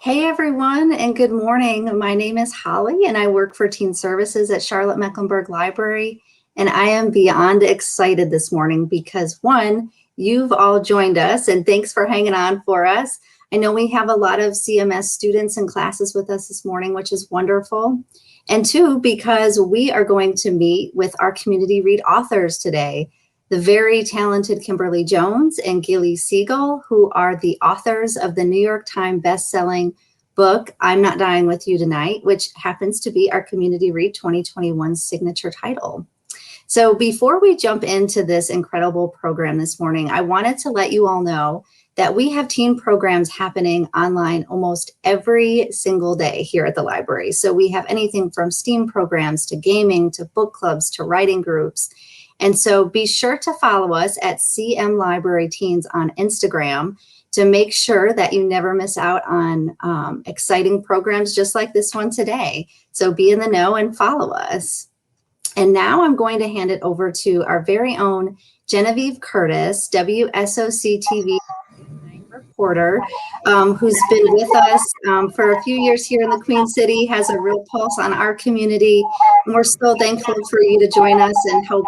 Hey everyone, and good morning. My name is Holly, and I work for Teen Services at Charlotte-Mecklenburg Library. And I am beyond excited this morning because one, you've all joined us, and thanks for hanging on for us. I know we have a lot of CMS students and classes with us this morning, which is wonderful. And two, because we are going to meet with our community read authors today, the very talented Kimberly Jones and Gilly Segal, who are the authors of the New York Times best-selling book, I'm Not Dying With You Tonight, which happens to be our Community Read 2021 signature title. So before we jump into this incredible program this morning, I wanted to let you all know that we have teen programs happening online almost every single day here at the library. So we have anything from STEAM programs to gaming to book clubs to writing groups. And so be sure to follow us at CM Library Teens on Instagram to make sure that you never miss out on exciting programs just like this one today. So be in the know and follow us. And now I'm going to hand it over to our very own Genevieve Curtis, WSOC TV reporter, who's been with us for a few years here in the Queen City, has a real pulse on our community. And we're so thankful for you to join us and help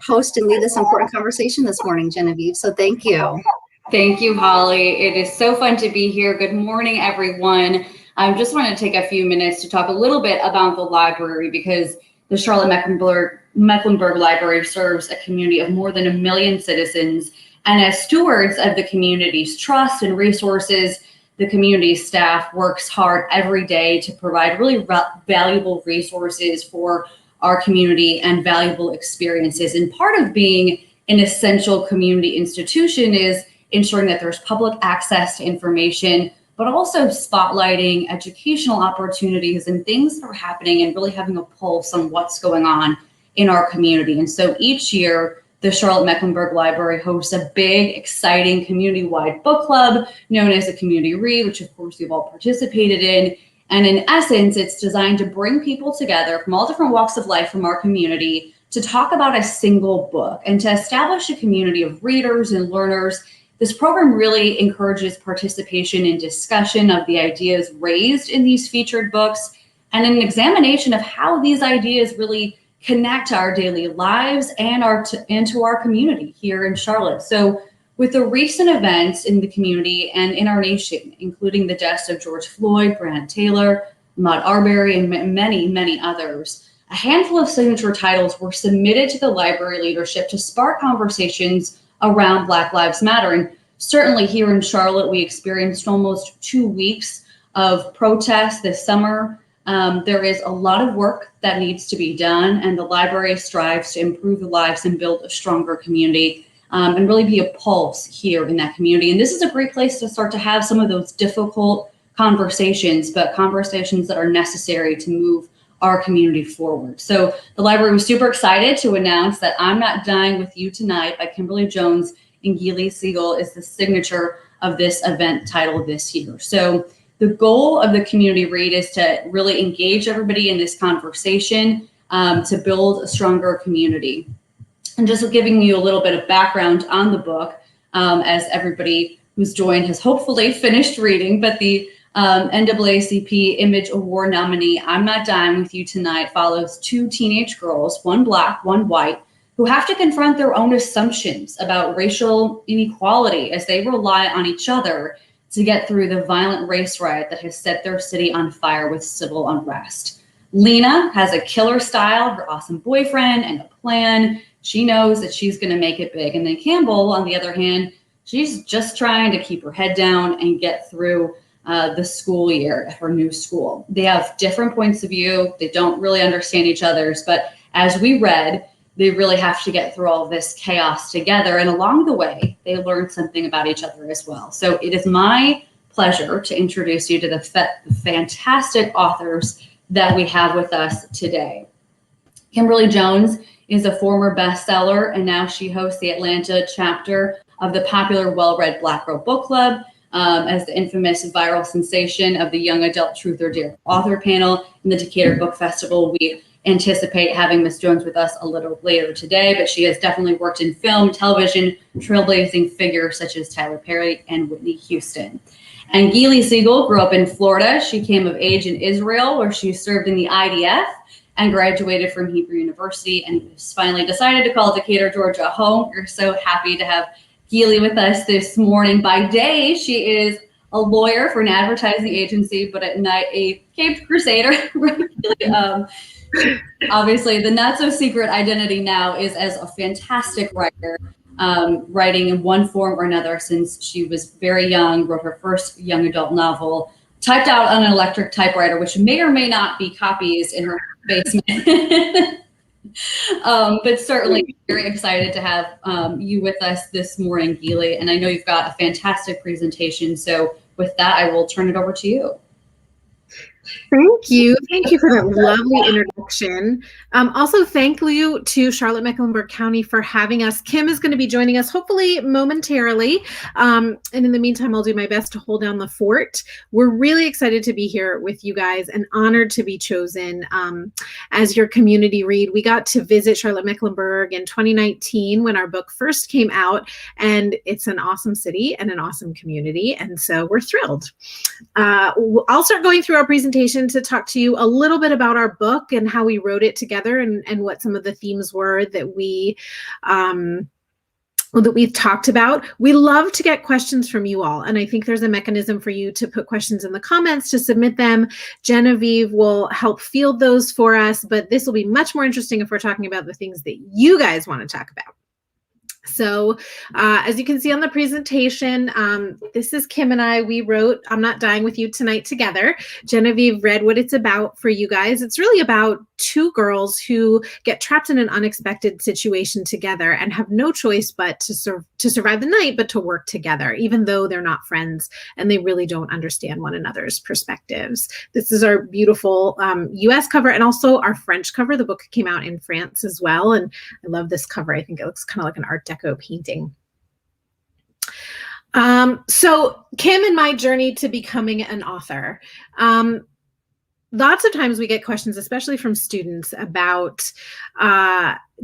host and lead this important conversation this morning, Genevieve. So thank you. Thank you, Holly. It is so fun to be here. Good morning, everyone. I just wanted to take a few minutes to talk a little bit about the library because the Charlotte-Mecklenburg Library serves a community of more than 1 million citizens. And as stewards of the community's trust and resources, the community staff works hard every day to provide really valuable resources for our community and valuable experiences. And part of being an essential community institution is ensuring that there's public access to information, but also spotlighting educational opportunities and things that are happening and really having a pulse on what's going on in our community. And so each year, the Charlotte-Mecklenburg Library hosts a big, exciting community-wide book club known as the Community Read, which of course you've all participated in. And in essence, it's designed to bring people together from all different walks of life from our community to talk about a single book and to establish a community of readers and learners. This program really encourages participation and discussion of the ideas raised in these featured books and an examination of how these ideas really connect our daily lives and to our community here in Charlotte. So with the recent events in the community and in our nation, including the deaths of George Floyd, Breonna Taylor, Ahmaud Arbery, and many, many others, a handful of signature titles were submitted to the library leadership to spark conversations around Black Lives Matter. And certainly here in Charlotte, we experienced almost 2 weeks of protests this summer. There is a lot of work that needs to be done, and the library strives to improve the lives and build a stronger community and really be a pulse here in that community. And this is a great place to start to have some of those difficult conversations, but conversations that are necessary to move our community forward. So the library was super excited to announce that I'm Not Dying With You Tonight by Kimberly Jones and Gilly Segal is the signature of this event title this year. So the goal of the Community Read is to really engage everybody in this conversation to build a stronger community. And just giving you a little bit of background on the book, as everybody who's joined has hopefully finished reading, but the NAACP Image Award nominee, I'm Not Dying With You Tonight, follows 2 teenage girls, one Black, one white, who have to confront their own assumptions about racial inequality as they rely on each other to get through the violent race riot that has set their city on fire with civil unrest. Lena has a killer style, her awesome boyfriend, and a plan. She knows that she's going to make it big. And then Campbell, on the other hand, she's just trying to keep her head down and get through the school year at her new school. They have different points of view. They don't really understand each other's, but as we read, they really have to get through all this chaos together. And along the way, they learn something about each other as well. So it is my pleasure to introduce you to the fantastic authors that we have with us today. Kimberly Jones is a former bestseller, and now she hosts the Atlanta chapter of the popular Well-Read Black Girl Book Club. As the infamous viral sensation of the Young Adult Truth or Dare author panel in the Decatur Book Festival. We anticipate having Ms. Jones with us a little later today, but she has definitely worked in film, television, trailblazing figures such as Tyler Perry and Whitney Houston. And Gilly Segal grew up in Florida. She came of age in Israel, where she served in the IDF and graduated from Hebrew University and finally decided to call Decatur, Georgia home. We're so happy to have Gilly with us this morning. By day, she is a lawyer for an advertising agency, but at night, a Caped Crusader. Obviously, the not-so-secret identity now is as a fantastic writer, writing in one form or another since she was very young, wrote her first young adult novel, typed out on an electric typewriter, which may or may not be copies in her basement. But certainly very excited to have you with us this morning, Gilly. And I know you've got a fantastic presentation. So with that, I will turn it over to you. Thank you. Thank you for that lovely introduction. Also, thank you to Charlotte-Mecklenburg County for having us. Kim is going to be joining us hopefully momentarily. And in the meantime, I'll do my best to hold down the fort. We're really excited to be here with you guys and honored to be chosen as your community read. We got to visit Charlotte-Mecklenburg in 2019 when our book first came out, and it's an awesome city and an awesome community. And so we're thrilled. I'll start going through our presentation to talk to you a little bit about our book and how we wrote it together and what some of the themes were that we've talked about. We love to get questions from you all, and I think there's a mechanism for you to put questions in the comments, to submit them. Genevieve will help field those for us, but this will be much more interesting if we're talking about the things that you guys want to talk about. So as you can see on the presentation, this is Kim and I. We wrote I'm Not Dying With You Tonight together. Genevieve read what it's about for you guys. It's really about two girls who get trapped in an unexpected situation together and have no choice but to survive the night, but to work together, even though they're not friends and they really don't understand one another's perspectives. This is our beautiful US cover and also our French cover. The book came out in France as well. And I love this cover. I think it looks kind of like an Art Deco painting. So Kim and my journey to becoming an author. Lots of times we get questions, especially from students, about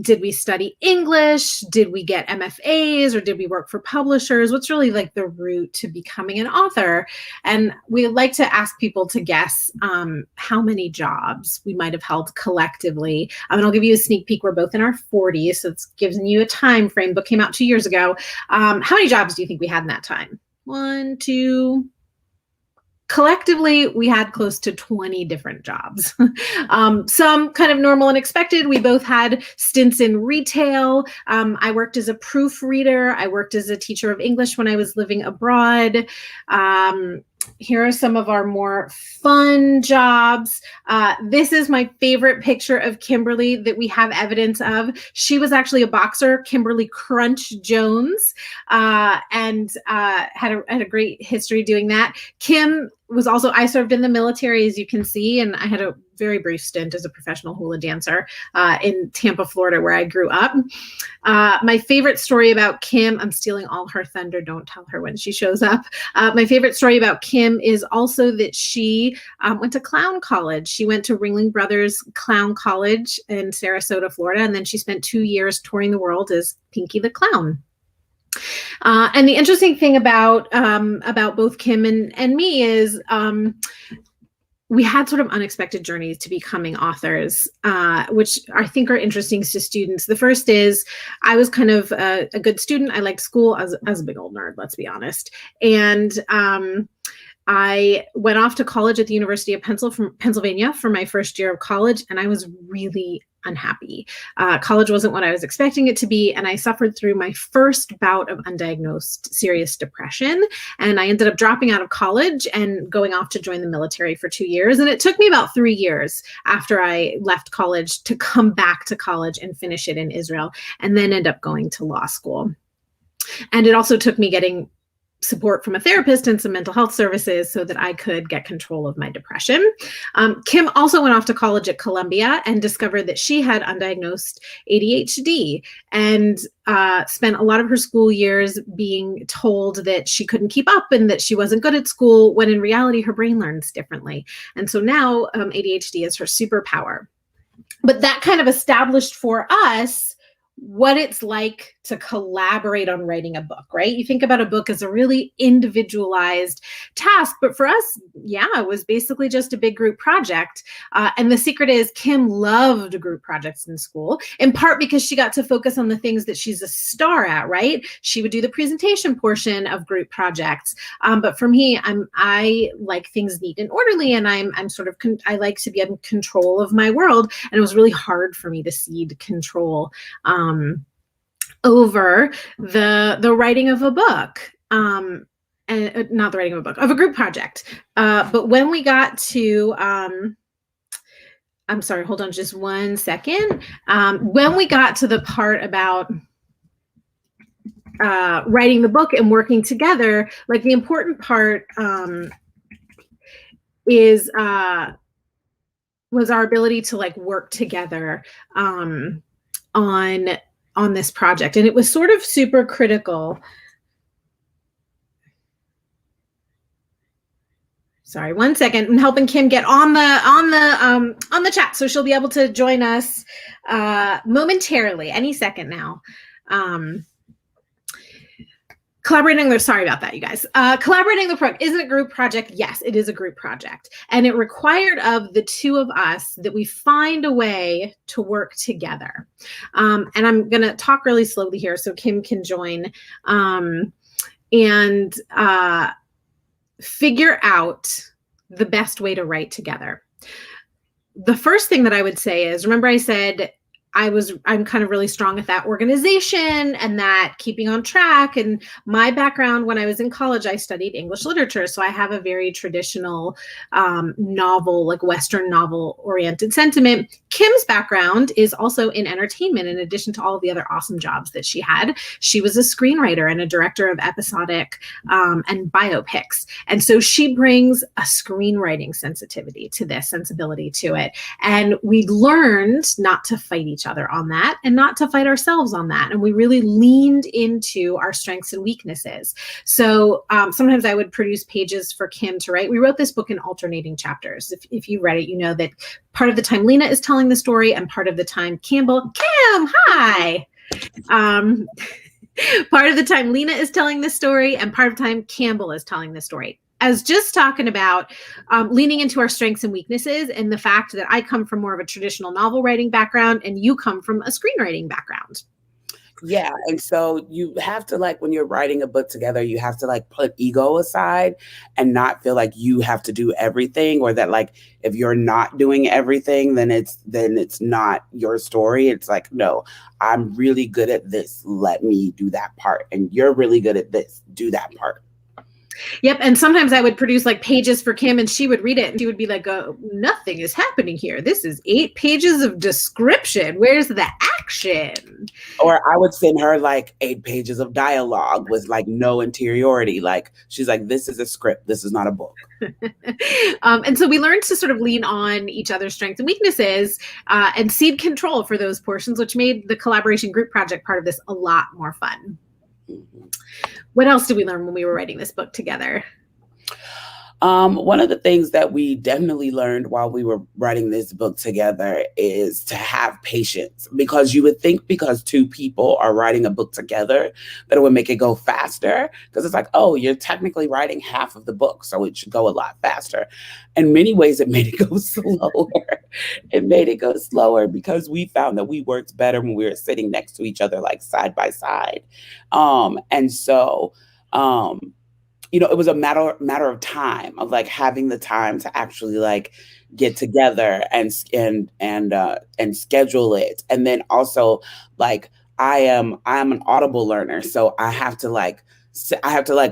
did we study English? Did we get MFAs, or did we work for publishers? What's really like the route to becoming an author? And we like to ask people to guess how many jobs we might have held collectively. And I'll give you a sneak peek. We're both in our 40s, so it's giving you a time frame. Book came out 2 years ago. How many jobs do you think we had in that time? 1, 2. Collectively, we had close to 20 different jobs. Some kind of normal and expected. We both had stints in retail. I worked as a proofreader. I worked as a teacher of English when I was living abroad. Here are some of our more fun jobs. This is my favorite picture of Kimberly that we have evidence of. She was actually a boxer, Kimberly Crunch Jones, and had a great history doing that. Kim was also, I served in the military, as you can see, and I had a very brief stint as a professional hula dancer in Tampa, Florida, where I grew up. My favorite story about Kim, I'm stealing all her thunder, don't tell her when she shows up. My favorite story about Kim is also that she went to clown college. She went to Ringling Brothers Clown College in Sarasota, Florida, and then she spent 2 years touring the world as Pinky the Clown. And the interesting thing about both Kim and me is we had sort of unexpected journeys to becoming authors, which I think are interesting to students. The first is I was kind of a good student. I liked school. I was a big old nerd, let's be honest. And I went off to college at the University of Pennsylvania for my first year of college, and I was really unhappy. College wasn't what I was expecting it to be, and I suffered through my first bout of undiagnosed serious depression, and I ended up dropping out of college and going off to join the military for 2 years, and it took me about 3 years after I left college to come back to college and finish it in Israel, and then end up going to law school. And it also took me getting support from a therapist and some mental health services so that I could get control of my depression. Kim also went off to college at Columbia and discovered that she had undiagnosed ADHD and spent a lot of her school years being told that she couldn't keep up and that she wasn't good at school, when in reality, her brain learns differently. And so now ADHD is her superpower. But that kind of established for us what it's like to collaborate on writing a book, right? You think about a book as a really individualized task, but for us, it was basically just a big group project. And the secret is Kim loved group projects in school, in part because she got to focus on the things that she's a star at, right? She would do the presentation portion of group projects. But for me, I like things neat and orderly, and I'm sort of, I like to be in control of my world. And it was really hard for me to cede control over the writing of a book, and not the writing of a book, of a group project. But when we got to, I'm sorry, hold on just one second. When we got to the part about writing the book and working together, like the important part was our ability to like work together on this project. And it was sort of super critical. Sorry, one second. I'm helping Kim get on the chat, so she'll be able to join us momentarily, any second now. Sorry about that, you guys. Collaborating the project, is it a group project? Yes, it is a group project. And it required of the two of us that we find a way to work together. And I'm going to talk really slowly here so Kim can join and figure out the best way to write together. The first thing that I would say is, remember I said I'm kind of really strong at that organization and that keeping on track. And my background when I was in college, I studied English literature. So I have a very traditional novel, like Western novel oriented sentiment. Kim's background is also in entertainment. In addition to all of the other awesome jobs that she had, she was a screenwriter and a director of episodic and biopics. And so she brings a screenwriting sensibility to it. And we learned not to fight each other on that and not to fight ourselves on that. And we really leaned into our strengths and weaknesses. So sometimes I would produce pages for Kim to write. We wrote this book in alternating chapters. If you read it, you know that part of the time Lena is telling the story and part of the time Kim, hi. Part of the time Lena is telling the story and part of the time Campbell is telling the story. As just talking about leaning into our strengths and weaknesses, and the fact that I come from more of a traditional novel writing background and you come from a screenwriting background. Yeah. And so you have to, like, when you're writing a book together, you have to like put ego aside and not feel like you have to do everything, or that like if you're not doing everything, then it's not your story. It's like, no, I'm really good at this. Let me do that part. And you're really good at this. Do that part. Yep. And sometimes I would produce like pages for Kim and she would read it and she would be like, nothing is happening here. This is 8 pages of description. Where's the action? Or I would send her like 8 pages of dialogue with like no interiority. Like she's like, this is a script. This is not a book. And so we learned to sort of lean on each other's strengths and weaknesses and cede control for those portions, which made the collaboration group project part of this a lot more fun. Mm-hmm. What else did we learn when we were writing this book together? One of the things that we definitely learned while we were writing this book together is to have patience, because you would think because 2 people are writing a book together that it would make it go faster, because it's like, oh, you're technically writing half of the book, so it should go a lot faster. In many ways, it made it go slower. It made it go slower because we found that we worked better when we were sitting next to each other, like side by side. And so, it was a matter of time, of like having the time to actually like get together and schedule it. And then also like I am an Audible learner, so I have to like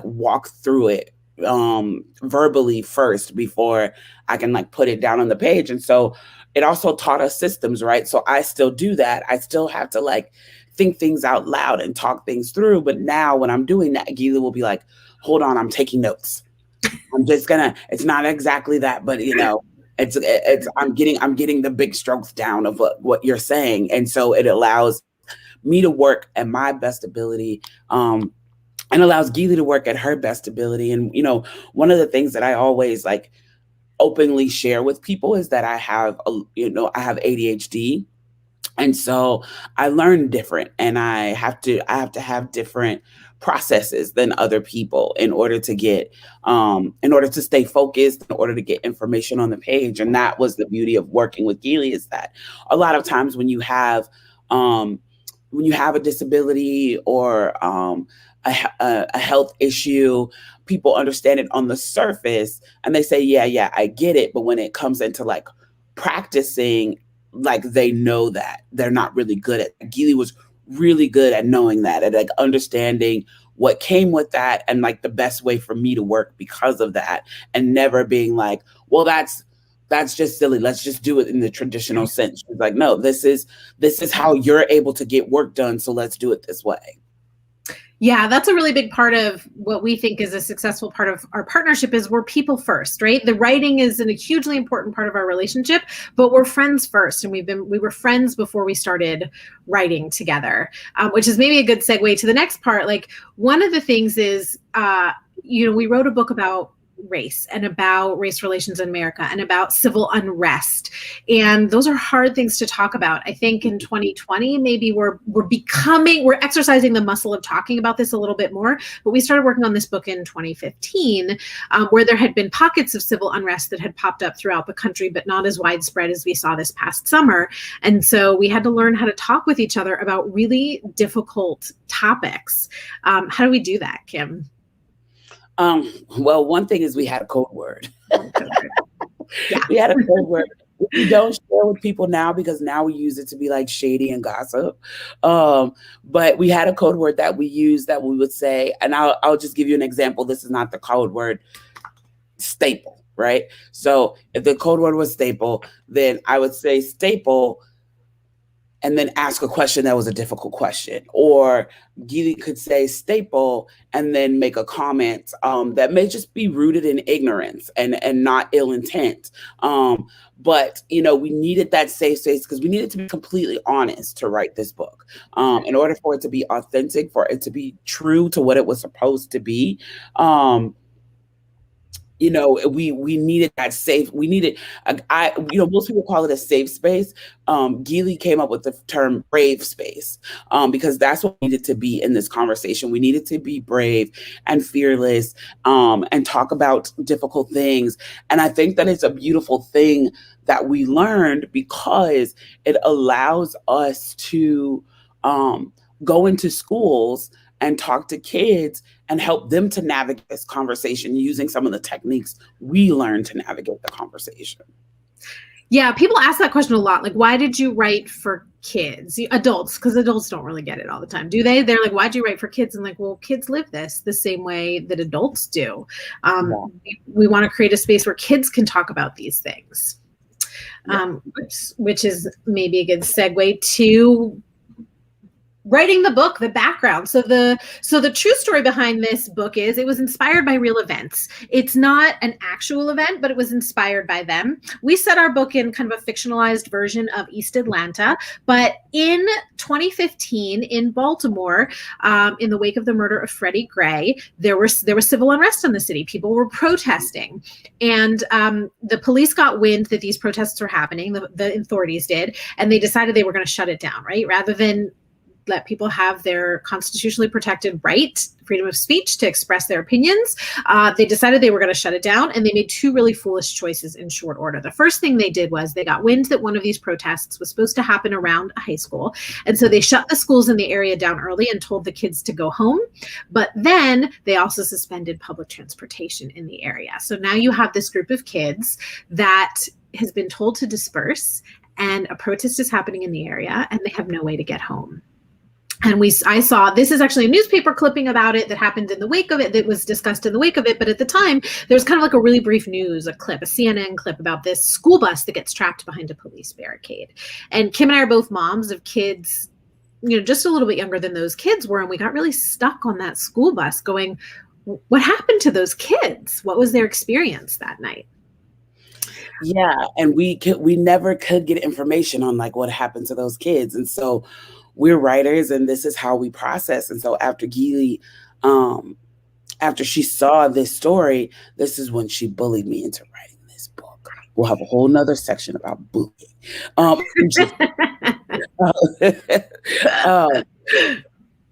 walk through it verbally first before I can like put it down on the page. And so it also taught us systems, right? So I still do that. I still have to like think things out loud and talk things through. But now when I'm doing that, Gilly will be like, hold on, I'm taking notes. It's not exactly that, but I'm getting the big strokes down of what you're saying. And so it allows me to work at my best ability, and allows Gilly to work at her best ability. And, one of the things that I always like openly share with people is that I have ADHD. And so I learn different, and I have to have different processes than other people in order to get in order to stay focused, in order to get information on the page. And that was the beauty of working with Gilly, is that a lot of times when you have a disability or a health issue, people understand it on the surface and they say, yeah, I get it. But when it comes into like practicing, like they know that they're not really good at it. Gilly was really good at knowing that, and like understanding what came with that, and like the best way for me to work because of that, and never being like, well, that's just silly. Let's just do it in the traditional sense. She's like, no, this is how you're able to get work done. So let's do it this way. Yeah, that's a really big part of what we think is a successful part of our partnership is we're people first, right? The writing is a hugely important part of our relationship, but we're friends first. And we were friends before we started writing together, which is maybe a good segue to the next part. Like one of the things is, we wrote a book about race and about race relations in America and about civil unrest. And those are hard things to talk about. I think in 2020, maybe we're exercising the muscle of talking about this a little bit more, but we started working on this book in 2015, where there had been pockets of civil unrest that had popped up throughout the country, but not as widespread as we saw this past summer. And so we had to learn how to talk with each other about really difficult topics. How do we do that, Kim? Well, one thing is we had a code word. Yeah. We had a code word. We don't share with people now because now we use it to be like shady and gossip. But we had a code word that we use that we would say, and I'll just give you an example. This is not the code word, staple, right? So if the code word was staple, then I would say staple and then ask a question that was a difficult question. Or Gilly could say staple and then make a comment that may just be rooted in ignorance and not ill intent. But, we needed that safe space because we needed to be completely honest to write this book. In order for it to be authentic, for it to be true to what it was supposed to be, we needed that safe. We needed, most people call it a safe space. Gilly came up with the term brave space because that's what we needed to be in this conversation. We needed to be brave and fearless and talk about difficult things. And I think that it's a beautiful thing that we learned because it allows us to go into schools and talk to kids and help them to navigate this conversation using some of the techniques we learned to navigate the conversation. Yeah, people ask that question a lot. Like, why did you write for kids? Adults, because adults don't really get it all the time, do they? They're like, why'd you write for kids? And like, well, kids live this the same way that adults do. We want to create a space where kids can talk about these things, which is maybe a good segue to writing the book, the background. So the true story behind this book is it was inspired by real events. It's not an actual event, but it was inspired by them. We set our book in kind of a fictionalized version of East Atlanta, but in 2015 in Baltimore, in the wake of the murder of Freddie Gray, there was civil unrest in the city. People were protesting, and the police got wind that these protests were happening. The authorities did, and they decided they were going to shut it down, right? Rather than let people have their constitutionally protected right, freedom of speech, to express their opinions. They decided they were going to shut it down, and they made two really foolish choices in short order. The first thing they did was they got wind that one of these protests was supposed to happen around a high school. And so they shut the schools in the area down early and told the kids to go home. But then they also suspended public transportation in the area. So now you have this group of kids that has been told to disperse, and a protest is happening in the area, and they have no way to get home. And I saw, this is actually a newspaper clipping about it that happened in the wake of it, that was discussed in the wake of it. But at the time, there was kind of like a really brief news, a CNN clip about this school bus that gets trapped behind a police barricade. And Kim and I are both moms of kids, just a little bit younger than those kids were. And we got really stuck on that school bus going, what happened to those kids? What was their experience that night? Yeah. And we never could get information on like what happened to those kids. And so we're writers, and this is how we process. And so after Gilly, after she saw this story, this is when she bullied me into writing this book. We'll have a whole nother section about bullying.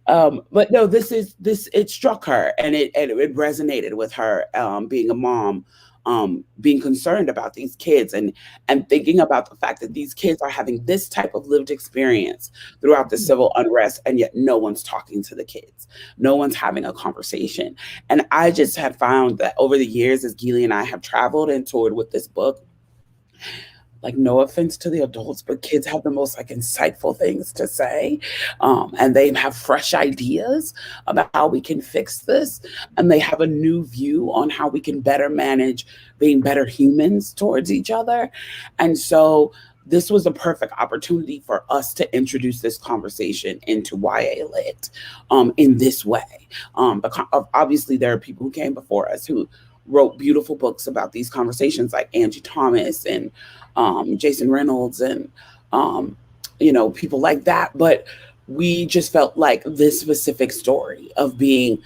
um, but no, it struck her, and it resonated with her, being a mom, being concerned about these kids, and thinking about the fact that these kids are having this type of lived experience throughout the civil unrest, and yet no one's talking to the kids. No one's having a conversation. And I just have found that over the years, as Gilly and I have traveled and toured with this book, like, no offense to the adults, but kids have the most like insightful things to say. And they have fresh ideas about how we can fix this. And they have a new view on how we can better manage being better humans towards each other. And so this was a perfect opportunity for us to introduce this conversation into YA Lit, in this way. Obviously, there are people who came before us who wrote beautiful books about these conversations, like Angie Thomas and Jason Reynolds and, people like that. But we just felt like this specific story of being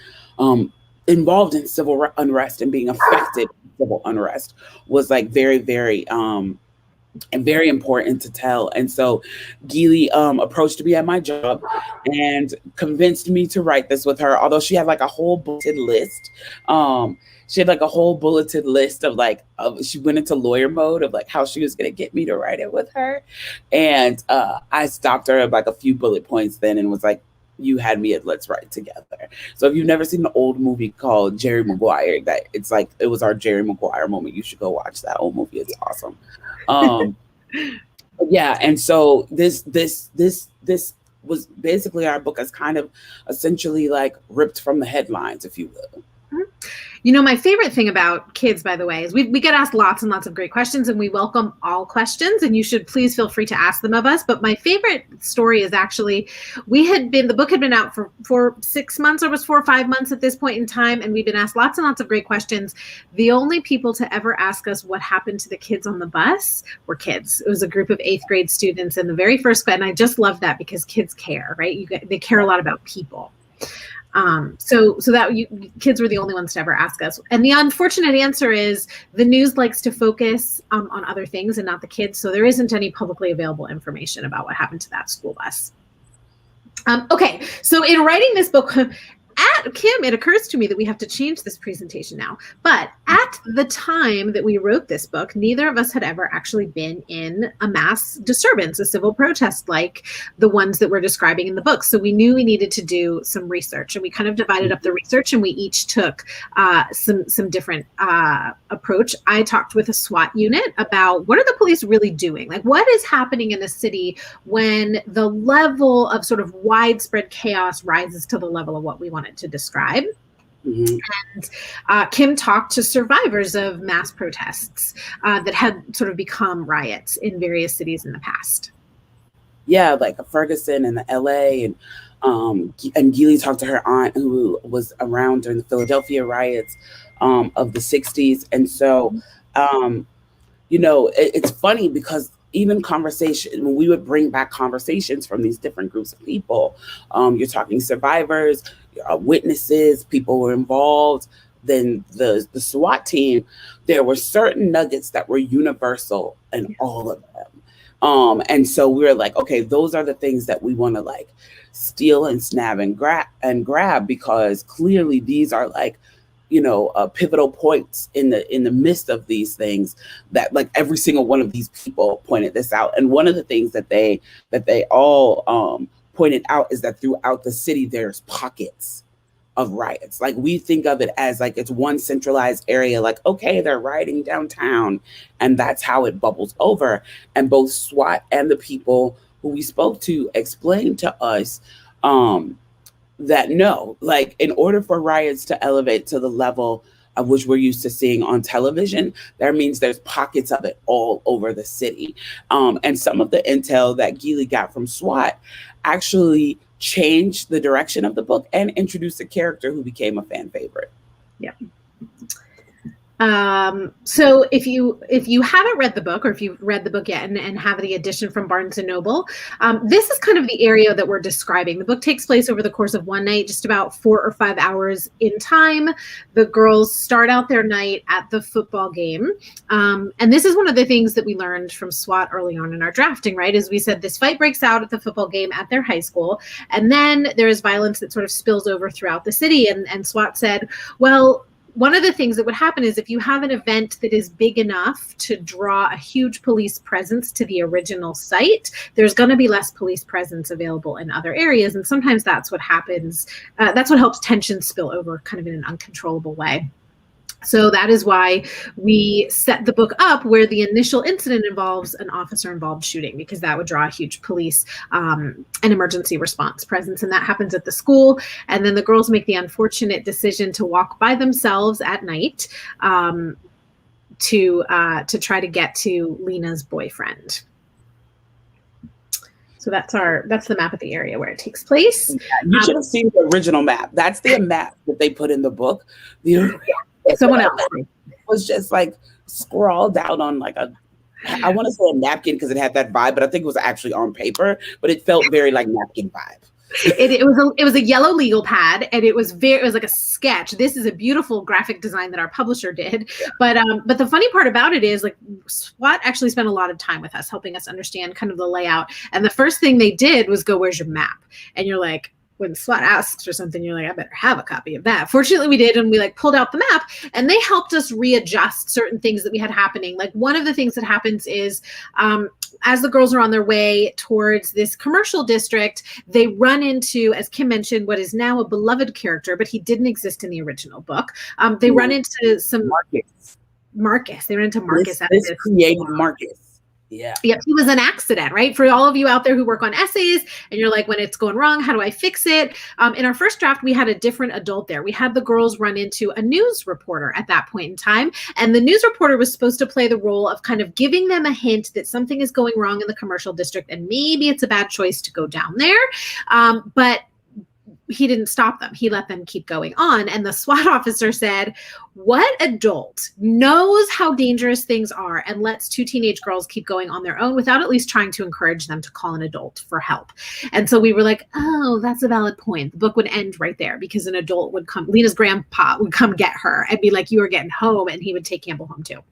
involved in civil unrest and being affected by civil unrest was like very, very, and very important to tell. And so Gilly approached me at my job and convinced me to write this with her, although she had like a whole bulleted list. She had like a whole bulleted list of she went into lawyer mode of like how she was going to get me to write it with her. And I stopped her at like a few bullet points then and was like, you had me at let's write together. So if you've never seen an old movie called Jerry Maguire, that it's like, it was our Jerry Maguire moment. You should go watch that old movie. It's awesome. Yeah. And so this was basically our book as kind of essentially like ripped from the headlines, if you will. My favorite thing about kids, by the way, is we get asked lots and lots of great questions, and we welcome all questions, and you should please feel free to ask them of us. But my favorite story is actually, the book had been out for 6 months, or was 4 or 5 months at this point in time, and we've been asked lots and lots of great questions. The only people to ever ask us what happened to the kids on the bus were kids. It was a group of 8th grade students, and the very first, and I just love that because kids care, right? They care a lot about people. Kids were the only ones to ever ask us. And the unfortunate answer is the news likes to focus on other things and not the kids. So there isn't any publicly available information about what happened to that school bus. Okay, so in writing this book, Kim, it occurs to me that we have to change this presentation now. But at the time that we wrote this book, neither of us had ever actually been in a mass disturbance, a civil protest like the ones that we're describing in the book. So we knew we needed to do some research, and we kind of divided up the research, and we each took some different approach. I talked with a SWAT unit about what are the police really doing? Like, what is happening in a city when the level of sort of widespread chaos rises to the level of what we wanted to describe. Mm-hmm. And Kim talked to survivors of mass protests that had sort of become riots in various cities in the past. Yeah, like Ferguson and the LA, and Gilly talked to her aunt who was around during the Philadelphia riots of the 60s. And so, it's funny because even conversation, when we would bring back conversations from these different groups of people, you're talking survivors, witnesses, people were involved, then the SWAT team, there were certain nuggets that were universal in all of them. And so we were like, okay, those are the things that we want to like steal and snab and grab, because clearly these are like, pivotal points in the midst of these things that like every single one of these people pointed this out. And one of the things that they all pointed out is that throughout the city, there's pockets of riots. Like, we think of it as like it's one centralized area, like, okay, they're rioting downtown, and that's how it bubbles over. And both SWAT and the people who we spoke to explained to us that no, like, in order for riots to elevate to the level of which we're used to seeing on television, that means there's pockets of it all over the city. And some of the intel that Gilly got from SWAT actually changed the direction of the book and introduced a character who became a fan favorite. Yeah. So if you haven't read the book, or if you've read the book yet and have the edition from Barnes and Noble, this is kind of the area that we're describing. The book takes place over the course of one night, just about 4 or 5 hours in time. The girls start out their night at the football game. And this is one of the things that we learned from SWAT early on in our drafting, right? As we said, this fight breaks out at the football game at their high school. And then there is violence that sort of spills over throughout the city. And SWAT said, well, one of the things that would happen is if you have an event that is big enough to draw a huge police presence to the original site, there's going to be less police presence available in other areas. And sometimes that's what happens. That's what helps tension spill over kind of in an uncontrollable way. So that is why we set the book up where the initial incident involves an officer-involved shooting, because that would draw a huge police and emergency response presence. And that happens at the school. And then the girls make the unfortunate decision to walk by themselves at night to try to get to Lena's boyfriend. So that's the map of the area where it takes place. Yeah, you should have seen the original map. That's the map that they put in the book. Someone else was just like scrawled out on like I want to say a napkin because it had that vibe, but I think it was actually on paper, but it felt very like napkin vibe. It was a yellow legal pad, and it was like a sketch. This is a beautiful graphic design that our publisher did. Yeah. But the funny part about it is, like, SWAT actually spent a lot of time with us, helping us understand kind of the layout. And the first thing they did was go, "Where's your map?" And you're like, when SWAT asks for something, you're like, I better have a copy of that. Fortunately, we did, and we like pulled out the map, and they helped us readjust certain things that we had happening. Like, one of the things that happens is as the girls are on their way towards this commercial district, they run into, as Kim mentioned, what is now a beloved character, but he didn't exist in the original book. They run into some Marcus. They run into Marcus. This created Marcus. Yeah. Yep. He was an accident, right? For all of you out there who work on essays and you're like, when it's going wrong, how do I fix it? In our first draft, we had a different adult there. We had the girls run into a news reporter at that point in time. And the news reporter was supposed to play the role of kind of giving them a hint that something is going wrong in the commercial district and maybe it's a bad choice to go down there. But he didn't stop them. He let them keep going on. And the SWAT officer said, what adult knows how dangerous things are and lets 2 teenage girls keep going on their own without at least trying to encourage them to call an adult for help? And so we were like, oh, that's a valid point. The book would end right there because an adult would come, Lena's grandpa would come get her and be like, you are getting home, and he would take Campbell home too.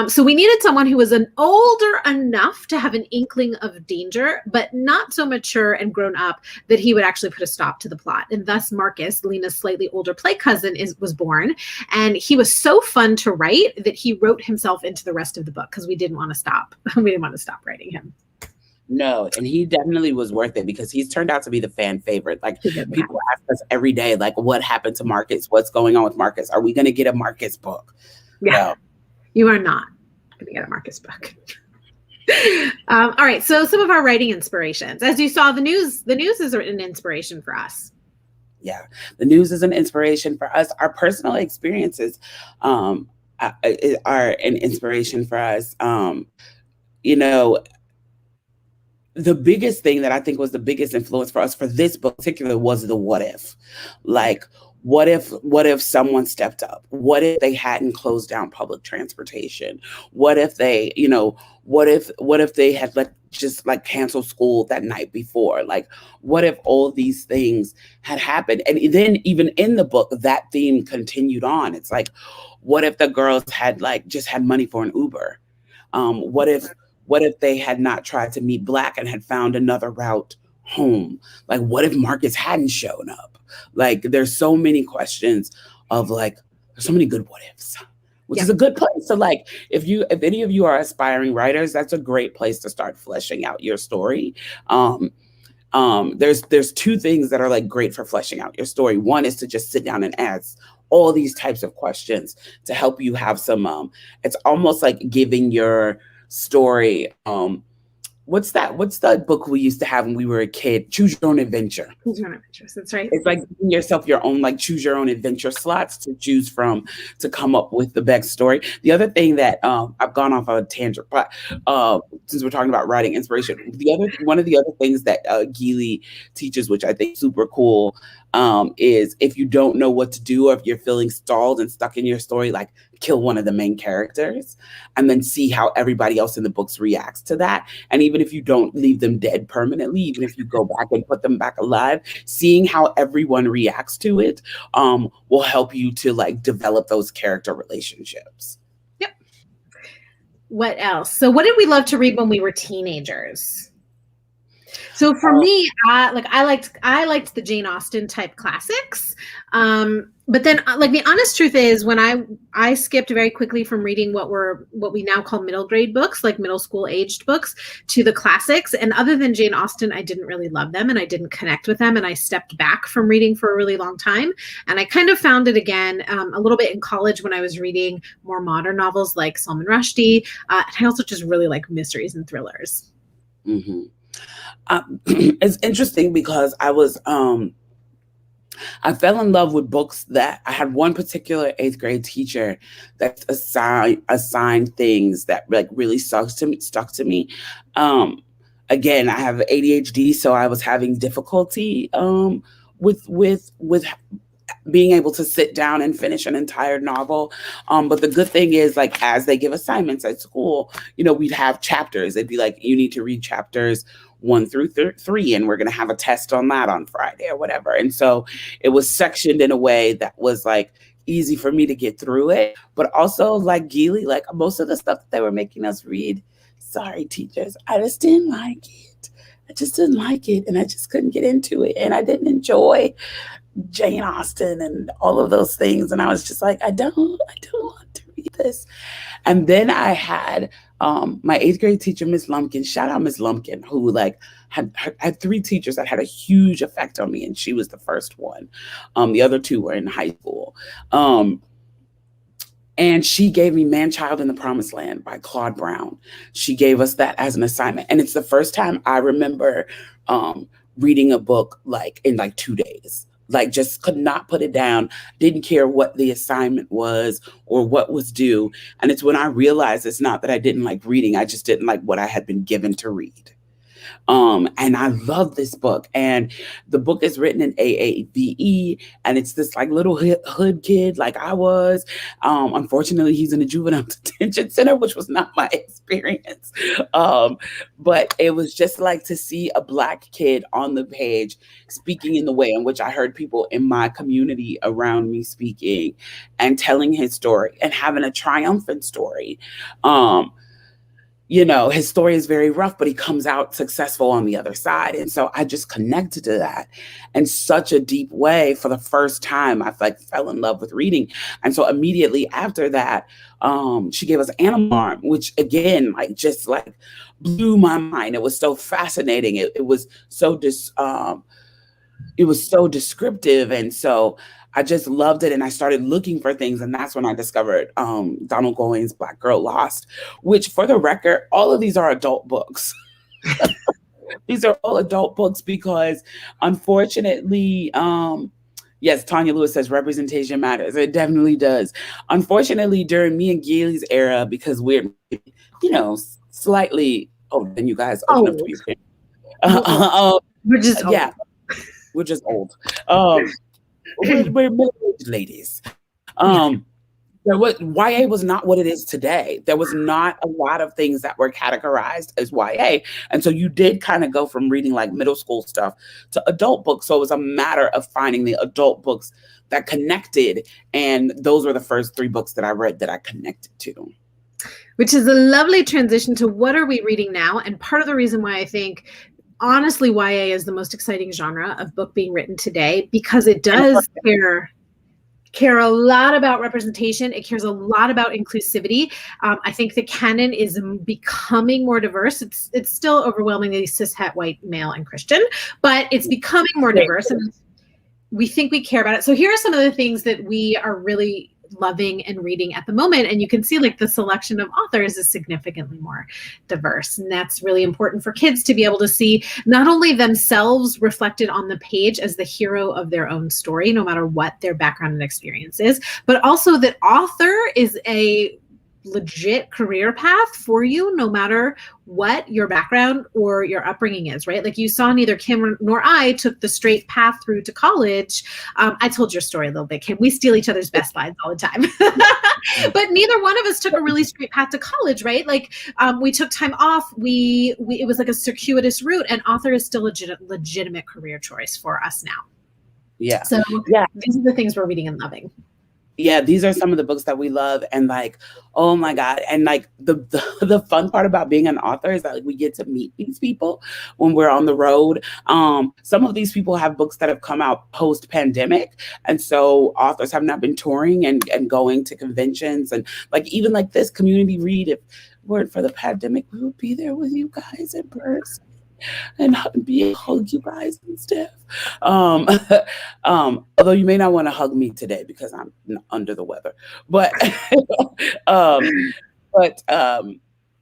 So we needed someone who was older enough to have an inkling of danger, but not so mature and grown up that he would actually put a stop to the plot. And thus Marcus, Lena's slightly older play cousin, was born. And he was so fun to write that he wrote himself into the rest of the book because we didn't want to stop. We didn't want to stop writing him. No, and he definitely was worth it because he's turned out to be the fan favorite. Like, people ask us every day, like, what happened to Marcus? What's going on with Marcus? Are we going to get a Marcus book? Yeah, you are not going to get a Marcus book. All right, so some of our writing inspirations. As you saw, the news is an inspiration for us. Yeah, the news is an inspiration for us. Our personal experiences are an inspiration for us. You know, the biggest thing that I think was the biggest influence for us for this book in particular was the what if. Like, what if someone stepped up? What if they hadn't closed down public transportation? What if they, what if they had just canceled school that night before? Like, what if all these things had happened? And then even in the book, that theme continued on. It's like, what if the girls had just had money for an Uber? What if they had not tried to meet Black and had found another route home? Like, what if Marcus hadn't shown up? Like, there's so many questions of there's so many good what ifs, which is a good place. So if any of you are aspiring writers, that's a great place to start fleshing out your story. There's 2 things that are great for fleshing out your story. One is to just sit down and ask all these types of questions to help you have some, it's almost like giving your story, what's the book we used to have when we were a kid? Choose Your Own Adventure. Choose Your Own Adventure. That's right. It's like giving yourself your own choose your own adventure slots to choose from to come up with the best story. The other thing that I've gone off on a tangent, but since we're talking about writing inspiration, one of the other things that Gilly teaches, which I think is super cool, is if you don't know what to do or if you're feeling stalled and stuck in your story, kill one of the main characters, and then see how everybody else in the books reacts to that. And even if you don't leave them dead permanently, even if you go back and put them back alive, seeing how everyone reacts to it will help you to like develop those character relationships. Yep. What else? So what did we love to read when we were teenagers? So for me, I liked the Jane Austen type classics. But then like the honest truth is when I skipped very quickly from reading what we now call middle grade books, like middle school aged books, to the classics. And other than Jane Austen, I didn't really love them and I didn't connect with them. And I stepped back from reading for a really long time. And I kind of found it again a little bit in college when I was reading more modern novels like Salman Rushdie. And I also just really like mysteries and thrillers. Mm-hmm. It's interesting because I fell in love with books that I had one particular 8th grade teacher that assigned things that like really stuck to me. Again, I have ADHD, so I was having difficulty with being able to sit down and finish an entire novel. But the good thing is, like, as they give assignments at school, we'd have chapters. It'd be like, you need to read chapters 1 through 3, and we're going to have a test on that on Friday or whatever. And so it was sectioned in a way that was like easy for me to get through it. But also like Gilly, like most of the stuff that they were making us read, sorry, teachers, I just didn't like it. I just didn't like it. And I just couldn't get into it. And I didn't enjoy Jane Austen and all of those things. And I was just like, I don't want to read this. And then I had my 8th grade teacher, Miss Lumpkin, shout out Miss Lumpkin, who like had 3 teachers that had a huge effect on me. And she was the first one. The other 2 were in high school. And she gave me Man Child in the Promised Land by Claude Brown. She gave us that as an assignment. And it's the first time I remember reading a book like in like 2 days. Like just could not put it down, didn't care what the assignment was or what was due. And it's when I realized it's not that I didn't like reading, I just didn't like what I had been given to read. And I love this book. And the book is written in AAVE, and it's this like little hood kid like I was. Unfortunately, he's in a juvenile detention center, which was not my experience. But it was just like to see a Black kid on the page speaking in the way in which I heard people in my community around me speaking and telling his story and having a triumphant story. His story is very rough, but he comes out successful on the other side. And so I just connected to that in such a deep way. For the first time, I like fell in love with reading. And so immediately after that, she gave us Animal Farm, which again, like just like blew my mind. It was so fascinating. It was so descriptive. And so I just loved it. And I started looking for things. And that's when I discovered Donald Goines' Black Girl Lost, which for the record, all of these are adult books. These are all adult books because unfortunately, yes, Tanya Lewis says representation matters. It definitely does. Unfortunately, during me and Gilly's era, because we're, slightly older than you guys, old enough to be we're just old. Yeah, we're just old. We're middle-aged ladies. YA was not what it is today. There was not a lot of things that were categorized as YA. And so you did kind of go from reading like middle school stuff to adult books. So it was a matter of finding the adult books that connected. And those were the first 3 books that I read that I connected to. Which is a lovely transition to what are we reading now? And part of the reason why I think honestly, YA is the most exciting genre of book being written today because it does care a lot about representation. It cares a lot about inclusivity. I think the canon is becoming more diverse. It's still overwhelmingly cishet, white, male, and Christian, but it's becoming more diverse, and we think we care about it. So here are some of the things that we are really loving and reading at the moment. And you can see like the selection of authors is significantly more diverse. And that's really important for kids to be able to see not only themselves reflected on the page as the hero of their own story, no matter what their background and experience is, but also that author is a legit career path for you, no matter what your background or your upbringing is, right? Like you saw, neither Kim nor I took the straight path through to college. I told your story a little bit, Kim. We steal each other's best lines all the time. But neither one of us took a really straight path to college, right? Like we took time off. It was like a circuitous route, and author is still a legitimate career choice for us now. Yeah. So yeah, these are the things we're reading and loving. Yeah, these are some of the books that we love, and like, oh my God. And like the fun part about being an author is that like, we get to meet these people when we're on the road. Some of these people have books that have come out post-pandemic. And so authors have not been touring and going to conventions, and like even like this community read, if it weren't for the pandemic, we would be there with you guys in person and hug you guys and stuff. Although you may not want to hug me today because I'm under the weather, but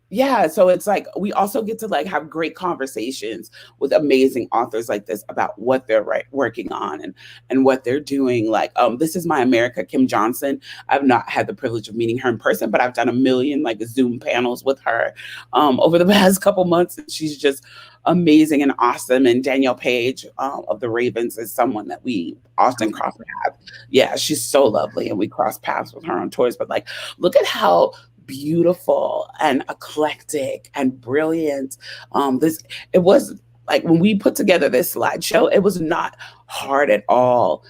yeah, so it's like we also get to like have great conversations with amazing authors like this about what they're working on and what they're doing. Like This Is My America, Kim Johnson. I've not had the privilege of meeting her in person, but I've done a million like Zoom panels with her over the past couple months, and she's just amazing and awesome. And Danielle Page of the Ravens is someone that we often cross paths. Yeah, she's so lovely, and we cross paths with her on tours. But like, look at how beautiful and eclectic and brilliant it was. Like when we put together this slideshow, it was not hard at all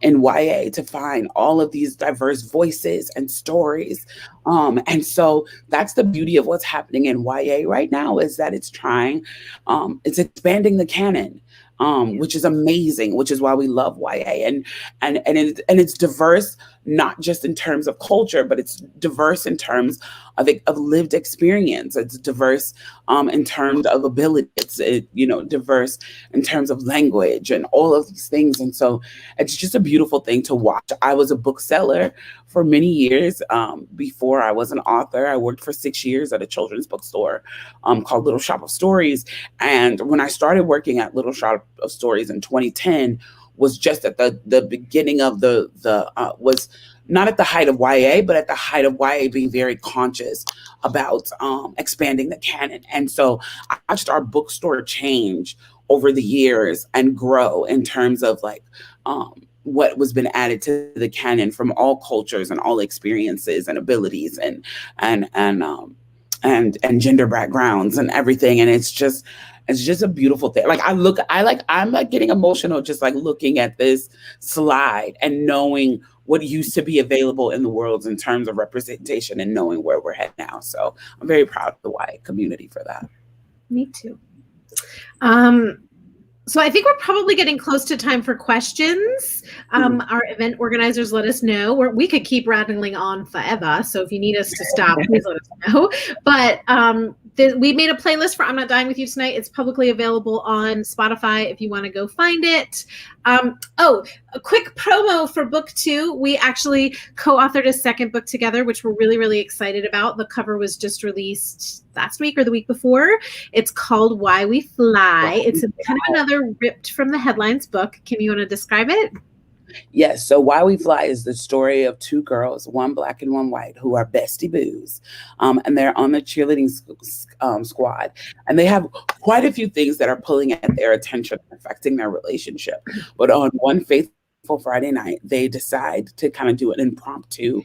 in YA to find all of these diverse voices and stories. And so that's the beauty of what's happening in YA right now, is that it's expanding the canon. Which is amazing, which is why we love YA, and it's diverse, not just in terms of culture, but it's diverse in terms of lived experience. It's diverse in terms of ability. It's diverse in terms of language and all of these things. And so it's just a beautiful thing to watch. I was a bookseller for many years before I was an author. I worked for 6 years at a children's bookstore called Little Shop of Stories. And when I started working at Little Shop of Stories in 2010, was just at the beginning of was not at the height of YA, but at the height of YA being very conscious about expanding the canon. And so I watched our bookstore change over the years and grow in terms of like what was been added to the canon from all cultures and all experiences and abilities and gender backgrounds and everything. And it's just a beautiful thing. Like I'm like getting emotional just like looking at this slide and knowing what used to be available in the world in terms of representation and knowing where we're headed now. So I'm very proud of the YA community for that. Me too. So I think we're probably getting close to time for questions. Our event organizers let us know. We could keep rattling on forever. So if you need us to stop, please let us know. But we made a playlist for I'm Not Dying With You Tonight. It's publicly available on Spotify if you want to go find it. A quick promo for book 2. We actually co-authored a second book together, which we're really, really excited about. The cover was just released last week or the week before. It's called Why We Fly. It's kind of another ripped from the headlines book. Kim, you want to describe it? Yes. So Why We Fly is the story of 2 girls, one black and one white, who are bestie boos. And they're on the cheerleading squad. And they have quite a few things that are pulling at their attention, affecting their relationship. But on one fateful Friday night, they decide to kind of do an impromptu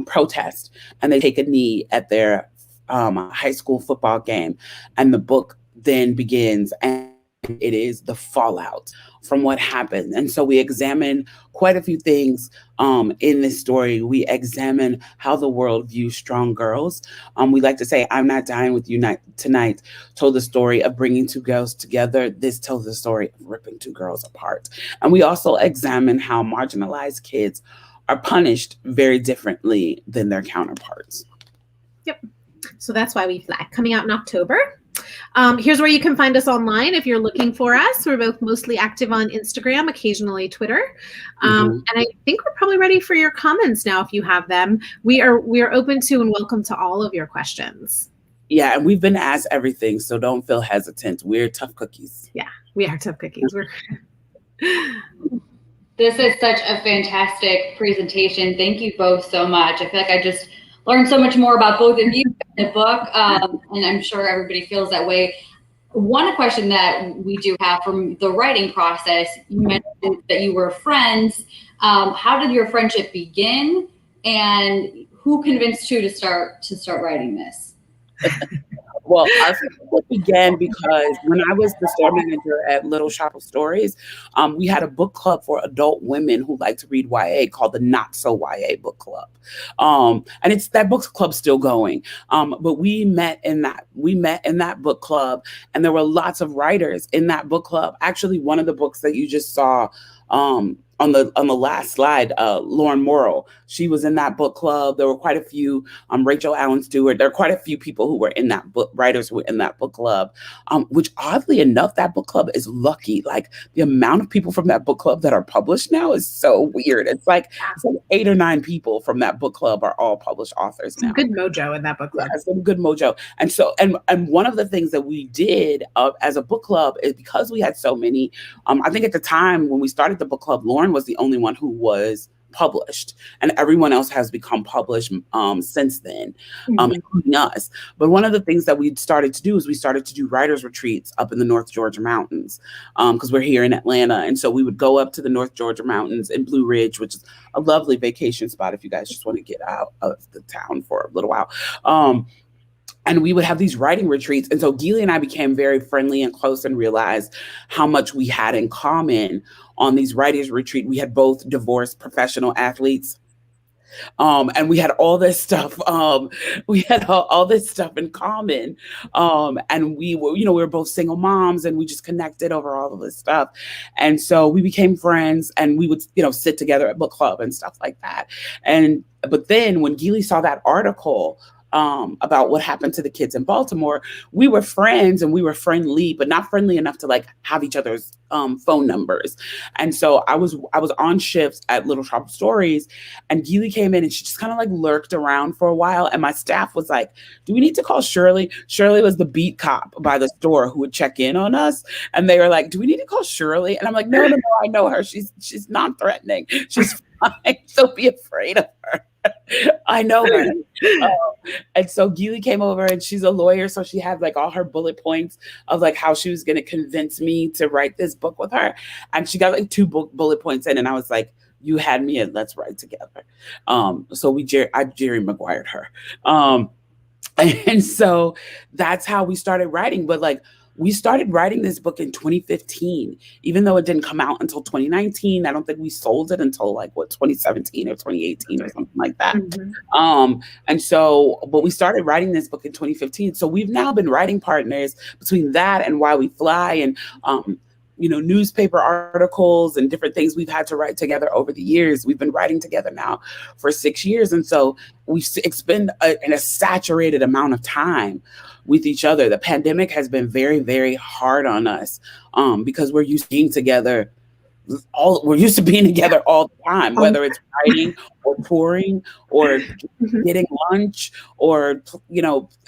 protest. And they take a knee at their high school football game. And the book then begins, and it is the fallout from what happened. And so we examine quite a few things in this story. We examine how the world views strong girls. We like to say, I'm Not Dying With You Tonight told the story of bringing 2 girls together. This tells the story of ripping 2 girls apart. And we also examine how marginalized kids are punished very differently than their counterparts. Yep. So that's Why We Fly, coming out in October. Here's where you can find us online if you're looking for us. We're both mostly active on Instagram, occasionally Twitter. And I think we're probably ready for your comments now if you have them. We are open to and welcome to all of your questions. Yeah, and we've been asked everything, so don't feel hesitant. We're tough cookies. Yeah, we are tough cookies. This is such a fantastic presentation. Thank you both so much. I feel like I just learned so much more about both of you in the book, and I'm sure everybody feels that way. One question that we do have from the writing process, you mentioned that you were friends. How did your friendship begin, and who convinced you to start writing this? Well, our friendship began because when I was the store manager at Little Shop of Stories, we had a book club for adult women who like to read YA called the Not So YA Book Club, and it's that book club still going. But we met in that book club, and there were lots of writers in that book club. Actually, one of the books that you just saw on the last slide, Lauren Morrill, she was in that book club. There were quite a few, Rachel Allen Stewart. There are quite a few people who were in that book, writers who were in that book club, which oddly enough, that book club is lucky. Like the amount of people from that book club that are published now is so weird. It's like 8 or 9 people from that book club are all published authors now. Some good mojo in that book club. Yeah, some good mojo. And so, and one of the things that we did as a book club is because we had so many, I think at the time when we started the book club, Lauren was the only one who was published, and everyone else has become published since then, including us. But one of the things that we started to do is we started to do writers retreats up in the North Georgia mountains, because we're here in Atlanta. And so we would go up to the North Georgia mountains in Blue Ridge, which is a lovely vacation spot if you guys just want to get out of the town for a little while. And we would have these writing retreats. And so Gilly and I became very friendly and close and realized how much we had in common on these writers retreat. We had both divorced professional athletes. And we had all this stuff. We had all this stuff in common. And we were both single moms, and we just connected over all of this stuff. And so we became friends, and we would, sit together at book club and stuff like that. But then when Gilly saw that article about what happened to the kids in Baltimore, we were friends and we were friendly, but not friendly enough to like have each other's phone numbers. And so I was on shifts at Little Shop of Stories, and Gilly came in and she just kind of like lurked around for a while. And my staff was like, do we need to call Shirley? Shirley was the beat cop by the store who would check in on us. And they were like, do we need to call Shirley? And I'm like, no, I know her. She's non-threatening. She's fine. Don't be afraid of her. I know her. And so Gilly came over, and she's a lawyer, so she had like all her bullet points of like how she was going to convince me to write this book with her. And she got like 2 bullet points in, and I was like, you had me, and let's write together. So I Jerry Maguired her. And so that's how we started writing. But like, we started writing this book in 2015, even though it didn't come out until 2019. I don't think we sold it until 2017 or 2018 or something like that. And so, but we started writing this book in 2015. So we've now been writing partners between that and Why We Fly, and newspaper articles and different things we've had to write together over the years. We've been writing together now for 6 years. And so we expend a saturated amount of time with each other. The pandemic has been very, very hard on us because we're used to being together. We're used to being together all the time, whether it's writing or touring or getting lunch or,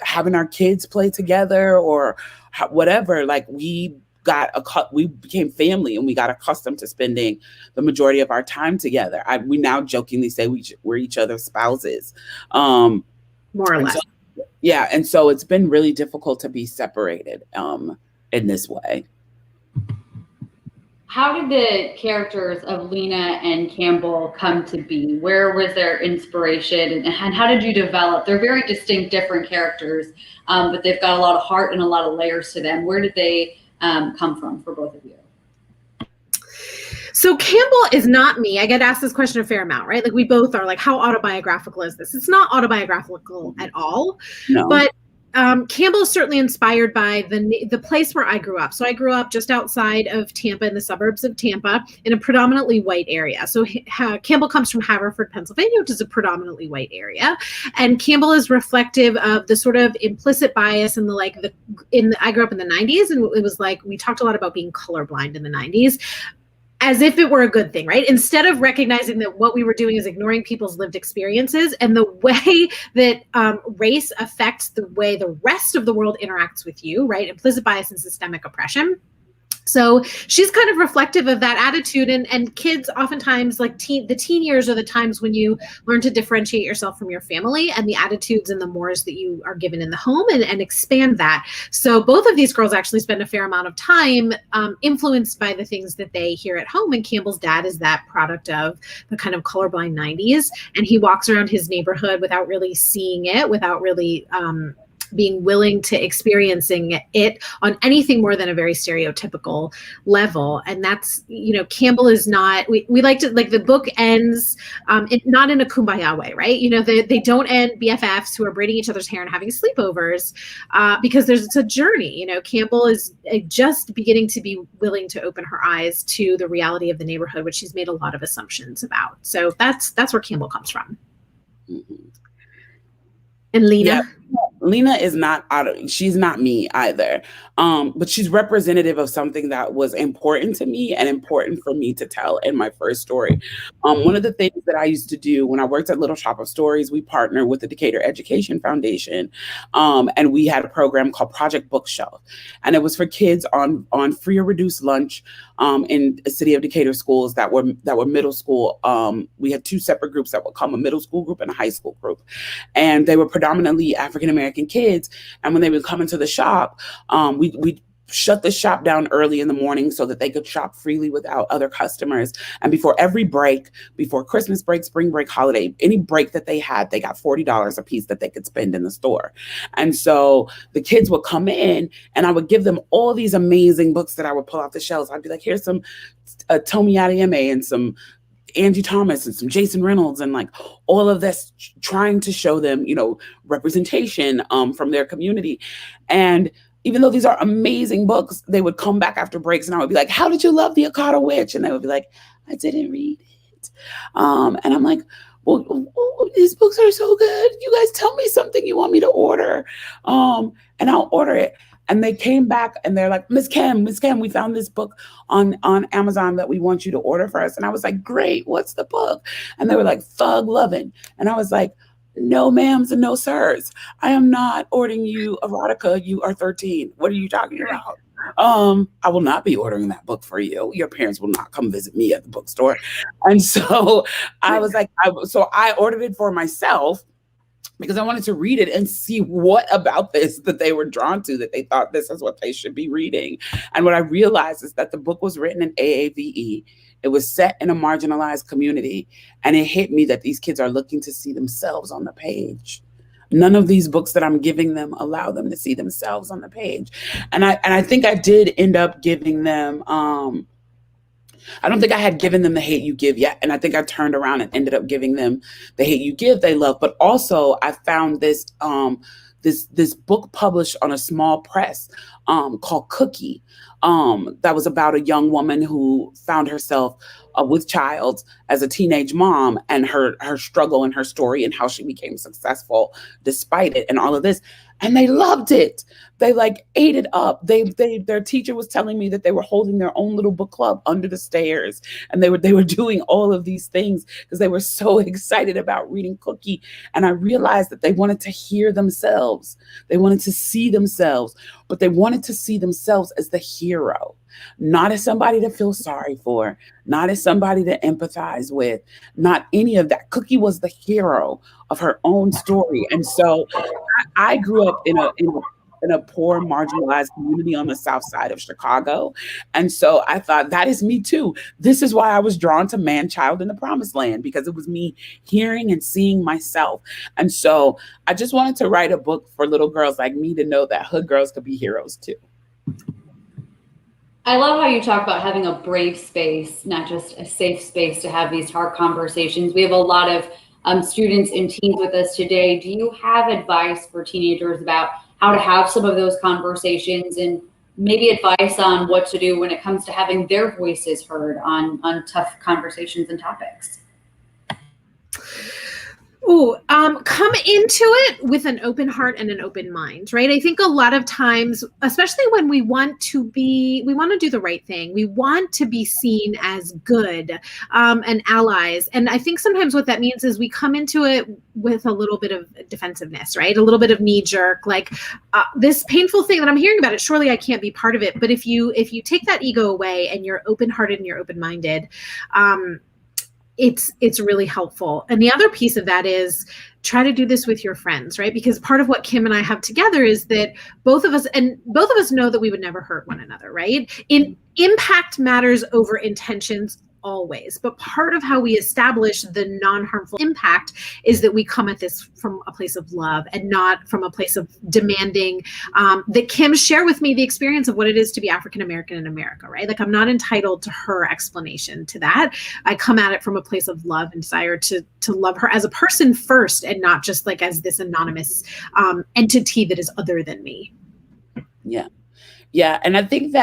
having our kids play together or whatever. Like we became family, and we got accustomed to spending the majority of our time together. We now jokingly say we're each other's spouses. More or less. Yeah. And so it's been really difficult to be separated in this way. How did the characters of Lena and Campbell come to be? Where was their inspiration, and how did you develop? They're very distinct, different characters, but they've got a lot of heart and a lot of layers to them. Where did they come from for both of you? So Campbell is not me. I get asked this question a fair amount, right? Like we both are like, how autobiographical is this? It's not autobiographical at all. No. But Campbell is certainly inspired by the place where I grew up. So I grew up just outside of Tampa, in the suburbs of Tampa, in a predominantly white area. So Campbell comes from Haverford, Pennsylvania, which is a predominantly white area. And Campbell is reflective of the sort of implicit bias and I grew up in the 90s, and it was like, we talked a lot about being colorblind in the 90s. As if it were a good thing, right? Instead of recognizing that what we were doing is ignoring people's lived experiences and the way that race affects the way the rest of the world interacts with you, right? Implicit bias and systemic oppression. So she's kind of reflective of that attitude, and kids oftentimes, like the teen years are the times when you learn to differentiate yourself from your family and the attitudes and the mores that you are given in the home, and expand that. So both of these girls actually spend a fair amount of time influenced by the things that they hear at home. And Campbell's dad is that product of the kind of colorblind 90s, and he walks around his neighborhood without really seeing it, without really being willing to experiencing it on anything more than a very stereotypical level. And that's, Campbell is not, we like to, like, the book ends not in a kumbaya way, right? They don't end BFFs who are braiding each other's hair and having sleepovers because it's a journey. Campbell is just beginning to be willing to open her eyes to the reality of the neighborhood, which she's made a lot of assumptions about. So that's where Campbell comes from. Mm-hmm. And Lena? Yeah. Lena is not she's not me either. But she's representative of something that was important to me and important for me to tell in my first story. One of the things that I used to do when I worked at Little Shop of Stories, we partnered with the Decatur Education Foundation. And we had a program called Project Bookshelf. And it was for kids on free or reduced lunch in the city of Decatur schools that were middle school. We had two separate groups that would come, a middle school group and a high school group. And they were predominantly African-American kids. And when they would come into the shop, we shut the shop down early in the morning so that they could shop freely without other customers. And before every break, before Christmas break, spring break, holiday, any break that they had, they got $40 a piece that they could spend in the store. And so the kids would come in and I would give them all these amazing books that I would pull off the shelves. I'd be like, here's some Tomi Adeyemi and some Angie Thomas and some Jason Reynolds, and like all of this, trying to show them, representation from their community. And even though these are amazing books, they would come back after breaks and I would be like, how did you love The Akata Witch? And they would be like, I didn't read it. And I'm like, well, these books are so good. You guys tell me something you want me to order. And I'll order it. And they came back and they're like, Miss Kim, we found this book on Amazon that we want you to order for us. And I was like, great, what's the book? And they were like, Thug Lovin'. And I was like, no ma'ams and no sirs. I am not ordering you erotica. You are 13. What are you talking about? I will not be ordering that book for you. Your parents will not come visit me at the bookstore. And so I was like, I ordered it for myself, because I wanted to read it and see what about this that they were drawn to, that they thought this is what they should be reading. And what I realized is that the book was written in AAVE. It was set in a marginalized community. And it hit me that these kids are looking to see themselves on the page. None of these books that I'm giving them allow them to see themselves on the page. And I think I did end up giving them, I don't think I had given them The Hate You Give yet. And I think I turned around and ended up giving them The Hate You Give, They Love. But also I found this book published on a small press called Cookie, that was about a young woman who found herself with child as a teenage mom, and her struggle and her story and how she became successful despite it and all of this. And they loved it. They ate it up. Their teacher was telling me that they were holding their own little book club under the stairs, and they were doing all of these things because they were so excited about reading Cookie. And I realized that they wanted to hear themselves. They wanted to see themselves, but they wanted to see themselves as the hero, not as somebody to feel sorry for, not as somebody to empathize with, not any of that. Cookie was the hero of her own story. And so I grew up in a poor, marginalized community on the south side of Chicago. And so I thought, that is me too. This is why I was drawn to Man Child in the Promised Land, because it was me hearing and seeing myself. And so I just wanted to write a book for little girls like me to know that hood girls could be heroes too. I love how you talk about having a brave space, not just a safe space to have these hard conversations. We have a lot of students and teens with us today. Do you have advice for teenagers about how to have some of those conversations, and maybe advice on what to do when it comes to having their voices heard on tough conversations and topics? Oh, come into it with an open heart and an open mind, right? I think a lot of times, especially when we want to do the right thing. We want to be seen as good and allies. And I think sometimes what that means is we come into it with a little bit of defensiveness, right? A little bit of knee jerk, like this painful thing that I'm hearing about it. Surely I can't be part of it. But if you take that ego away and you're open hearted and you're open minded, it's really helpful. And the other piece of that is try to do this with your friends, right? Because part of what Kim and I have together is that both of us know that we would never hurt one another, right? Impact matters over intentions always. But part of how we establish the non-harmful impact is that we come at this from a place of love and not from a place of demanding that Kim share with me the experience of what it is to be African-American in America, right? Like I'm not entitled to her explanation to that. I come at it from a place of love and desire to love her as a person first and not just like as this anonymous entity that is other than me. Yeah. Yeah. And I think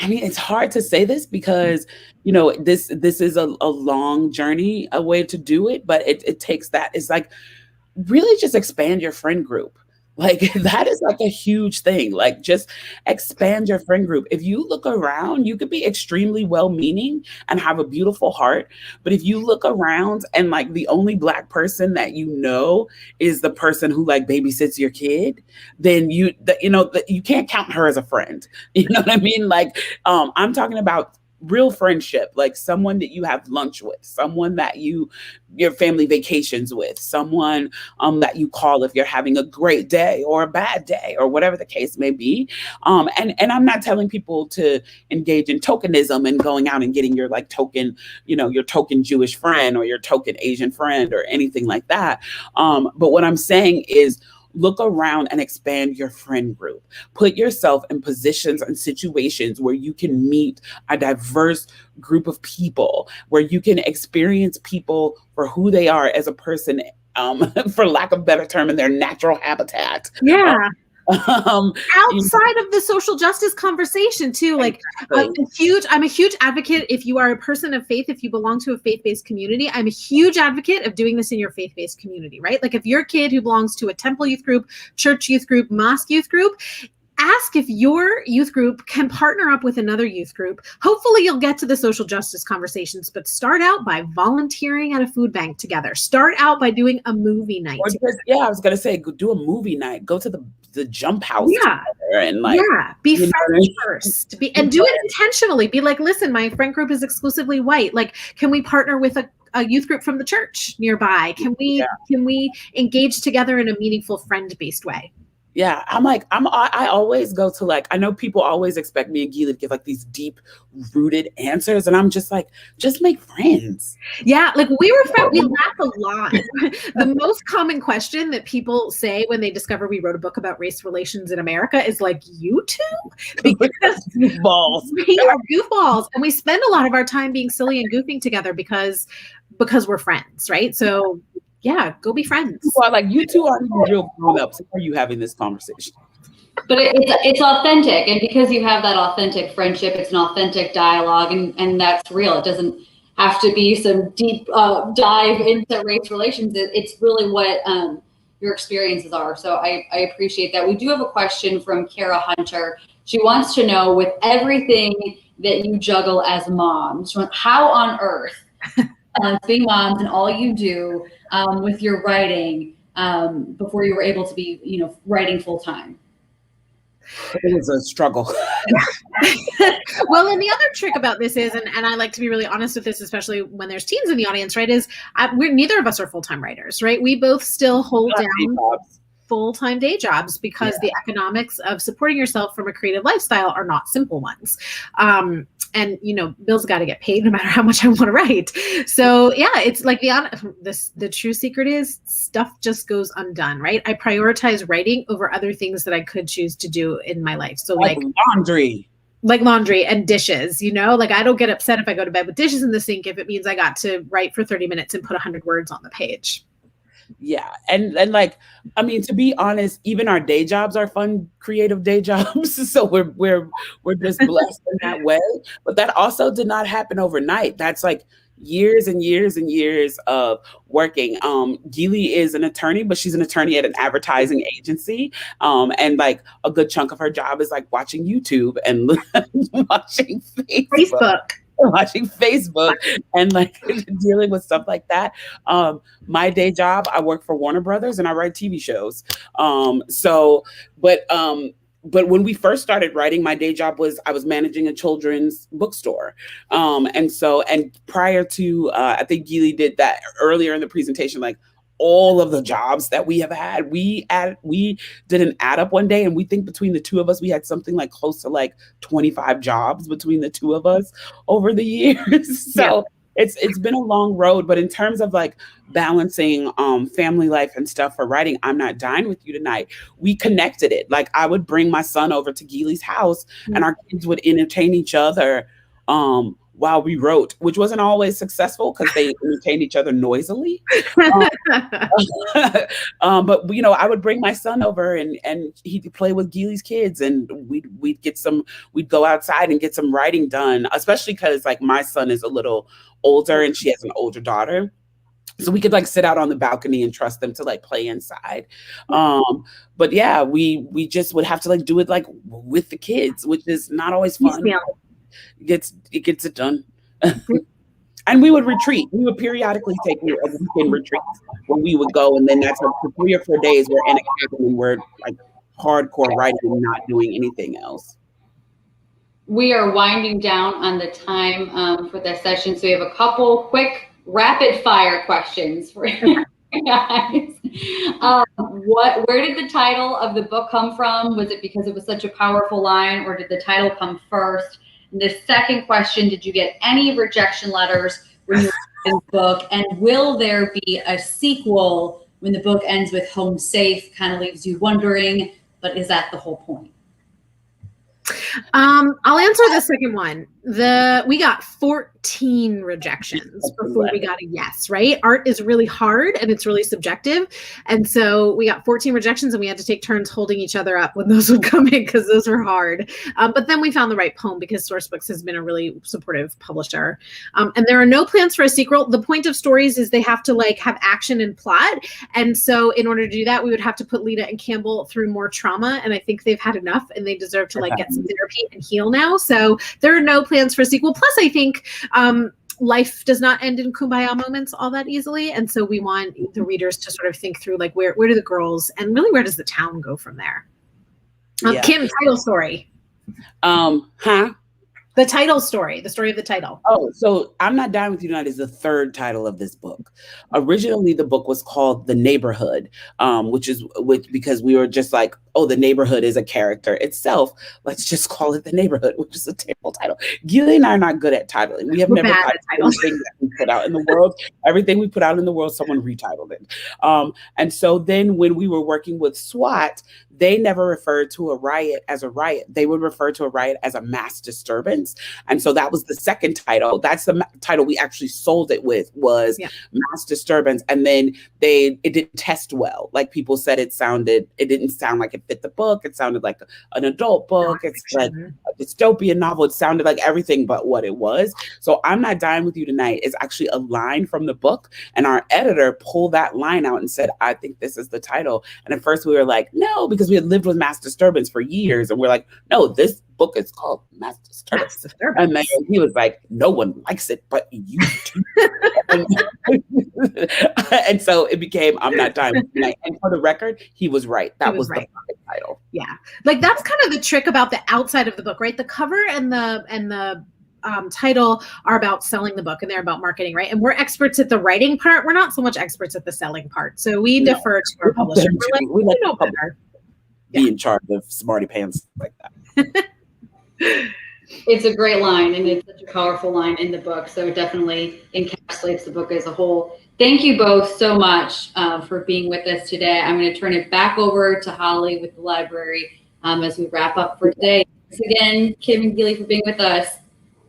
I mean, it's hard to say this because, you know, this is a long journey, a way to do it, but it takes that. It's like really just expand your friend group. Like that is like a huge thing. Like just expand your friend group. If you look around, you could be extremely well-meaning and have a beautiful heart. But if you look around and like the only Black person that you know is the person who like babysits your kid, then you can't count her as a friend. You know what I mean? Like I'm talking about real friendship, like someone that you have lunch with, someone that your family vacations with, someone that you call if you're having a great day or a bad day or whatever the case may be. And I'm not telling people to engage in tokenism and going out and getting your like token, your token Jewish friend or your token Asian friend or anything like that. But what I'm saying is, look around and expand your friend group. Put yourself in positions and situations where you can meet a diverse group of people, where you can experience people for who they are as a person, for lack of a better term, in their natural habitat. Yeah. Outside of the social justice conversation too, like exactly. I'm a huge advocate. If you are a person of faith, if you belong to a faith-based community, I'm a huge advocate of doing this in your faith-based community, right? Like if you're a kid who belongs to a temple youth group, church youth group, mosque youth group, ask if your youth group can partner up with another youth group. Hopefully you'll get to the social justice conversations, but start out by volunteering at a food bank together. Start out by doing a movie night. I was going to say, do a movie night, go to the jump house. Yeah. And like, be friends first. And do it intentionally. Be like, listen, my friend group is exclusively white. Like, can we partner with a youth group from the church nearby? Can we engage together in a meaningful friend-based way? Yeah, I always go to like, I know people always expect me and Gilly to give like these deep rooted answers. And I'm just like, just make friends. Yeah. Like we laugh a lot. The most common question that people say when they discover we wrote a book about race relations in America is like, you two? Because goofballs. We are goofballs. And we spend a lot of our time being silly and goofing together because we're friends, right? So yeah, go be friends. Well, like you two aren't even real grown-ups. How are you having this conversation? But it's authentic, and because you have that authentic friendship, it's an authentic dialogue, and that's real. It doesn't have to be some deep dive into race relations. It's really what your experiences are. So I appreciate that. We do have a question from Kara Hunter. She wants to know, with everything that you juggle as moms, how on earth, being moms and all you do with your writing before you were able to be, writing full time? It was a struggle. Well, and the other trick about this is, and I like to be really honest with this, especially when there's teens in the audience, right, is neither of us are full-time writers, right? We both still hold down full-time day jobs because the economics of supporting yourself from a creative lifestyle are not simple ones. And bills got to get paid no matter how much I want to write. So yeah, it's like the true secret is stuff just goes undone, right? I prioritize writing over other things that I could choose to do in my life. So like laundry and dishes, like I don't get upset if I go to bed with dishes in the sink if it means I got to write for 30 minutes and put 100 words on the page. Yeah. And like, I mean, to be honest, even our day jobs are fun, creative day jobs. So we're just blessed in that way. But that also did not happen overnight. That's like, years and years and years of working. Gilly is an attorney, but she's an attorney at an advertising agency. And like a good chunk of her job is like watching YouTube and watching Facebook. Watching Facebook and like dealing with stuff like that. My day job, I work for Warner Brothers and I write TV shows. But when we first started writing, my day job was I was managing a children's bookstore. And prior to, I think Gilly did that earlier in the presentation, like all of the jobs that we have had, we did an add up one day, and we think between the two of us, we had something like close to like 25 jobs between the two of us over the years. So it's been a long road, but in terms of like balancing family life and stuff for writing, I'm Not Dying With You Tonight, we connected it. Like I would bring my son over to Gilly's house and our kids would entertain each other while we wrote, which wasn't always successful because they entertained each other noisily. But you know, I would bring my son over and he'd play with Gilly's kids, and we'd go outside and get some writing done, especially because like my son is a little older and she has an older daughter. So we could like sit out on the balcony and trust them to like play inside. But yeah, we just would have to like do it like with the kids, which is not always fun. It gets it done. And we would retreat. We would periodically take weekend retreats when we would go, and then that's like for 3 or 4 days we're in a cabin and we're like hardcore writing and not doing anything else. We are winding down on the time for this session, so we have a couple quick rapid fire questions for you guys. Where did the title of the book come from? Was it because it was such a powerful line, or did the title come first? And the second question, did you get any rejection letters when you wrote the book? And will there be a sequel when the book ends with home safe? Kind of leaves you wondering, but is that the whole point? I'll answer the second one. We got 14 rejections before we got a yes, right? Art is really hard and it's really subjective. And so we got 14 rejections and we had to take turns holding each other up when those would come in because those were hard. But then we found the right poem because Sourcebooks has been a really supportive publisher. And there are no plans for a sequel. The point of stories is they have to like have action and plot. And so in order to do that, we would have to put Lita and Campbell through more trauma. And I think they've had enough and they deserve to like get some therapy and heal now. So there are no plans for a sequel. Plus, I think life does not end in kumbaya moments all that easily. And so we want the readers to sort of think through like where do the girls and really where does the town go from there? Kim, title story. The title story, the story of the title. Oh, so I'm Not Dying With You Tonight is the third title of this book. Originally, the book was called The Neighborhood, because we were just like, oh, the neighborhood is a character itself. Let's just call it The Neighborhood, which is a terrible title. Gilly and I are not good at titling. We have never titled anything that we put out in the world. Everything we put out in the world, someone retitled it. And so then when we were working with SWAT, they never referred to a riot as a riot. They would refer to a riot as a mass disturbance. And so that was the second title. That's the title we actually sold it with, was mass disturbance. And then it didn't test well. Like people said it didn't sound like it fit the book. It sounded like an adult book. It's like a dystopian novel. It sounded like everything but what it was. So I'm Not Dying With You Tonight is actually a line from the book. And our editor pulled that line out and said, I think this is the title. And at first we were like, no, because we had lived with mass disturbance for years. And we're like, no, this book is called Mass Disturbance. And then he was like, no one likes it, but you do. And so it became I'm Not Dying With You Tonight. And for the record, he was right. That was the perfect title. Yeah. Like that's kind of the trick about the outside of the book, right? The cover and the title are about selling the book and they're about marketing, right? And we're experts at the writing part. We're not so much experts at the selling part. So we defer to our publisher. We're like, we know better. Be in charge of smarty pants like that. It's a great line and it's such a powerful line in the book. So it definitely encapsulates the book as a whole. Thank you both so much for being with us today. I'm going to turn it back over to Holly with the library as we wrap up for today. Thanks again, Kim and Gilly, for being with us.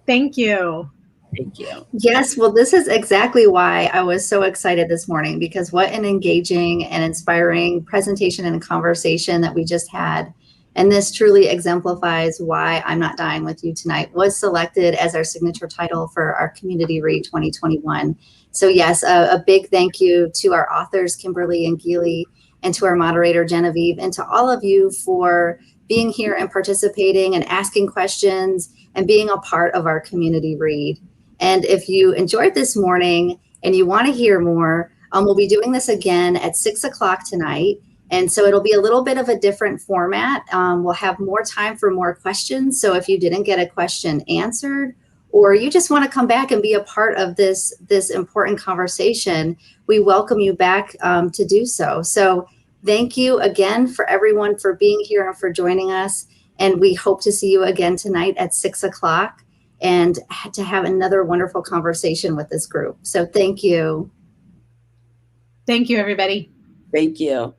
Thank you. Thank you. Yes, well, this is exactly why I was so excited this morning, because what an engaging and inspiring presentation and conversation that we just had. And this truly exemplifies why I'm Not Dying With You Tonight was selected as our signature title for our Community Read 2021. So yes, a big thank you to our authors, Kimberly and Gilly, and to our moderator, Genevieve, and to all of you for being here and participating and asking questions and being a part of our Community Read. And if you enjoyed this morning and you want to hear more, we'll be doing this again at 6 o'clock tonight. And so it'll be a little bit of a different format. We'll have more time for more questions. So if you didn't get a question answered, or you just want to come back and be a part of this important conversation, we welcome you back to do so. So thank you again for everyone for being here and for joining us. And we hope to see you again tonight at 6 o'clock and to have another wonderful conversation with this group. So thank you. Thank you, everybody. Thank you.